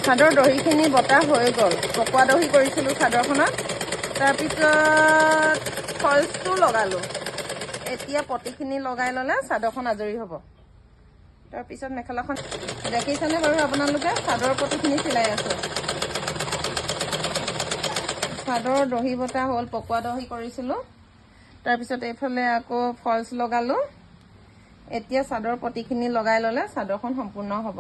চাদৰ দহিখিনি বটা হৈ গ'ল। পকোৱা দহি কৰিছিলোঁ চাদৰখনত। তাৰপিছত ফলছটো লগালোঁ। এতিয়া পটিখিনি লগাই ল'লে চাদৰখন আজৰি হ'ব। তাৰপিছত মেখেলাখন দেখিছেনে বাৰু আপোনালোকে? চাদৰ পটিখিনি চিলাই আছোঁ। চাদৰ দহি বটা হ'ল, পকোৱা দহি কৰিছিলোঁ। তাৰপিছত এইফালে আকৌ ফলছ লগালোঁ। এতিয়া চাদৰ পটিখিনি লগাই ল'লে চাদৰখন সম্পূৰ্ণ হ'ব।